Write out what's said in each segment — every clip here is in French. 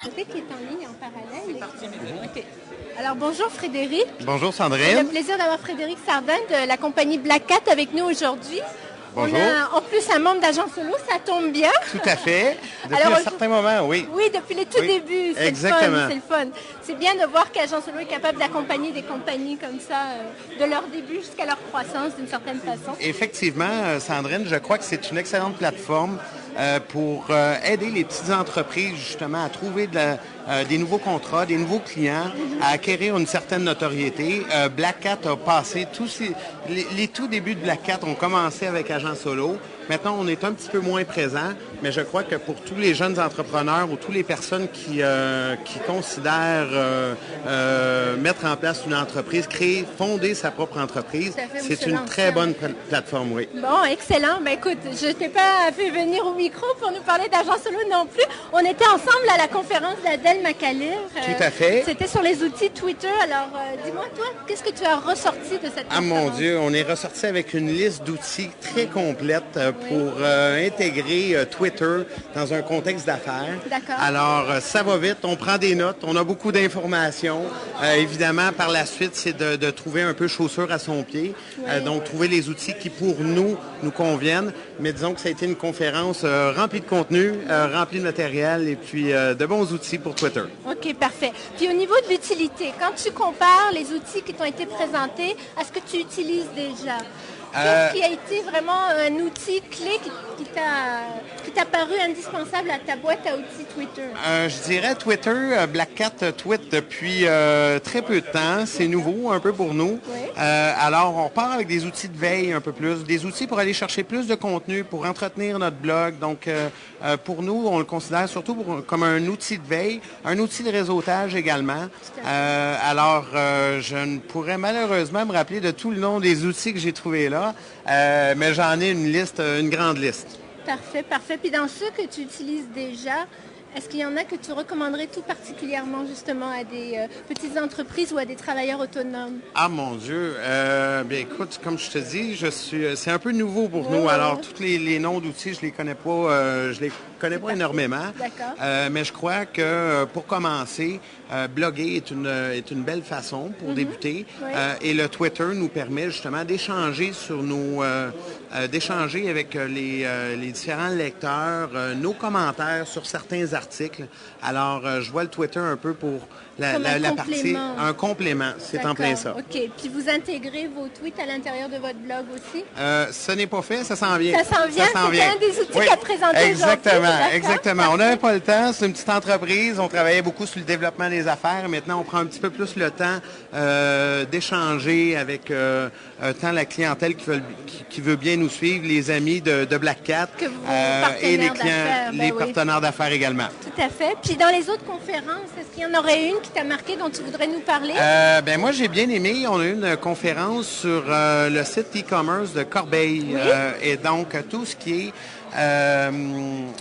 Peut-être qu'il est en ligne en parallèle. C'est parti, OK. Alors bonjour Frédéric. Bonjour Sandrine. C'est un plaisir d'avoir Frédéric Sardin de la compagnie Black Cat avec nous aujourd'hui. Bonjour. On a en plus un membre d'Agent Solo, ça tombe bien. Tout à fait. Depuis un certain moment, oui. Oui, depuis les tout débuts. C'est exactement. Le fun. C'est bien de voir qu'Agent Solo est capable d'accompagner des compagnies comme ça, de leur début jusqu'à leur croissance d'une certaine façon. Effectivement, Sandrine, je crois que c'est une excellente plateforme pour aider les petites entreprises justement à trouver des nouveaux contrats, des nouveaux clients, à acquérir une certaine notoriété. Black Cat a passé tous les tout débuts de Black Cat ont commencé avec Agent Solo. Maintenant, on est un petit peu moins présent, mais je crois que pour tous les jeunes entrepreneurs ou toutes les personnes qui considèrent mettre en place une entreprise, fonder sa propre entreprise, c'est une très bonne plateforme, oui. Bon, excellent. Ben écoute, je ne t'ai pas fait venir au micro pour nous parler d'Agent Solo non plus. On était ensemble à la conférence d'Adèle McAleer. Tout à fait. C'était sur les outils Twitter. Alors, dis-moi, toi, qu'est-ce que tu as ressorti de cette conférence? Ah mon Dieu, on est ressorti avec une liste d'outils très complète pour intégrer Twitter dans un contexte d'affaires. D'accord. Alors, ça va vite, on prend des notes, on a beaucoup d'informations. Évidemment, par la suite, c'est de trouver un peu chaussure à son pied. Oui. Donc, trouver les outils qui, pour nous conviennent. Mais disons que ça a été une conférence remplie de contenu, remplie de matériel et puis de bons outils pour Twitter. OK, parfait. Puis au niveau de l'utilité, quand tu compares les outils qui t'ont été présentés à ce que tu utilises déjà, qu'est-ce qui a été vraiment un outil clé qui t'a paru indispensable à ta boîte à outils Twitter? Je dirais Twitter, Black Cat tweet depuis très peu de temps. C'est nouveau un peu pour nous. Oui. Alors, on part avec des outils de veille un peu plus, des outils pour aller chercher plus de contenu, pour entretenir notre blog. Donc, pour nous, on le considère surtout comme un outil de veille, un outil de réseautage également. Alors, je ne pourrais malheureusement me rappeler de tout le nom des outils que j'ai trouvés là, mais j'en ai une grande liste. Parfait, parfait. Puis dans ceux que tu utilises déjà, est-ce qu'il y en a que tu recommanderais tout particulièrement justement à des petites entreprises ou à des travailleurs autonomes? Ah mon Dieu, bien écoute, comme je te dis, c'est un peu nouveau pour nous. Alors tous les noms d'outils, je les connais pas énormément. D'accord. Mais je crois que pour commencer, bloguer est une belle façon pour débuter. Oui. Et le Twitter nous permet justement d'échanger d'échanger avec les différents lecteurs, nos commentaires sur certains articles. Alors, je vois le Twitter un peu pour la partie, un complément, c'est en plein ça. OK. Puis vous intégrez vos tweets à l'intérieur de votre blog aussi? Ce n'est pas fait, ça s'en vient. Ça s'en vient, c'est un des outils qu'a présenté Exactement. On n'avait pas le temps, c'est une petite entreprise, on travaillait beaucoup sur le développement des affaires. Maintenant, on prend un petit peu plus le temps d'échanger avec tant la clientèle qui veut bien nous suivre, les amis de Black Cat et les clients, les partenaires d'affaires également. Tout à fait. Puis dans les autres conférences, est-ce qu'il y en aurait une qui t'a marqué dont tu voudrais nous parler? Moi, j'ai bien aimé. On a eu une conférence sur le site e-commerce de Corbeil. Oui? Et donc, tout ce qui est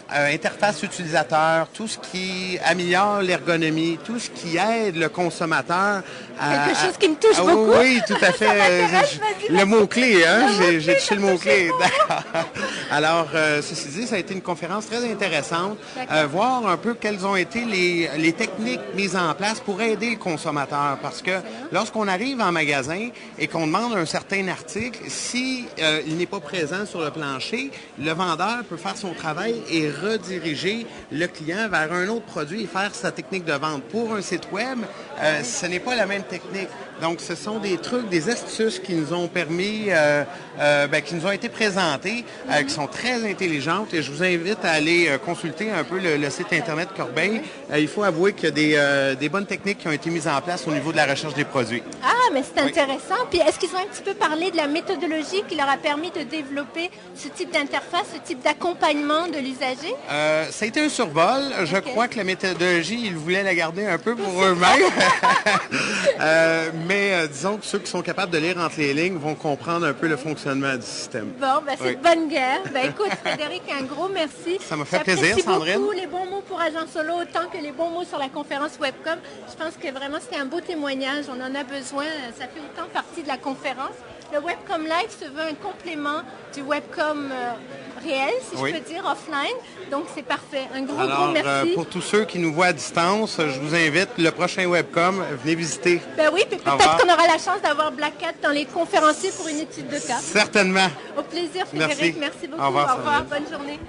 interface utilisateur, tout ce qui améliore l'ergonomie, tout ce qui aide le consommateur Quelque chose qui me touche beaucoup. Oui, tout à fait. Le mot-clé, hein? J'ai touché le mot-clé. Alors, ceci dit, ça a été une conférence très intéressante. Voir un peu quelles ont été les techniques mises en place pour aider le consommateur. Parce que lorsqu'on arrive en magasin et qu'on demande un certain article, si il n'est pas présent sur le plancher, le vendeur peut faire son travail et rediriger le client vers un autre produit et faire sa technique de vente. Pour un site web, ce n'est pas la même technique. Donc, ce sont des trucs, des astuces qui nous ont permis, qui nous ont été présentées, qui sont très intelligentes. Et je vous invite à aller consulter un peu le site Internet Corbeil. Il faut avouer qu'il y a des bonnes techniques qui ont été mises en place au niveau de la recherche des produits. Ah, mais c'est intéressant. Puis, est-ce qu'ils ont un petit peu parlé de la méthodologie qui leur a permis de développer ce type d'interface, ce type d'accompagnement de l'usager? Ça a été un survol. Je crois que la méthodologie, ils voulaient la garder un peu pour eux-mêmes. Mais disons que ceux qui sont capables de lire entre les lignes vont comprendre un peu le fonctionnement du système. Bon, c'est de bonne guerre. Écoute, Frédéric, un gros merci. Ça m'a fait plaisir, Sandrine. J'apprécie beaucoup les bons mots pour Agent Solo, autant que les bons mots sur la conférence Webcom. Je pense que vraiment, c'était un beau témoignage. On en a besoin. Ça fait autant partie de la conférence. le Webcom Live se veut un complément du Webcom réel, si je peux dire, offline. Donc, c'est parfait. Un gros merci. Pour tous ceux qui nous voient à distance, je vous invite, le prochain Webcom, venez visiter. Ben oui, puis peut-être qu'on aura la chance d'avoir Black Hat dans les conférenciers pour une étude de cas. Certainement. Au plaisir, Frédéric. Merci beaucoup. Au revoir. Bonne journée.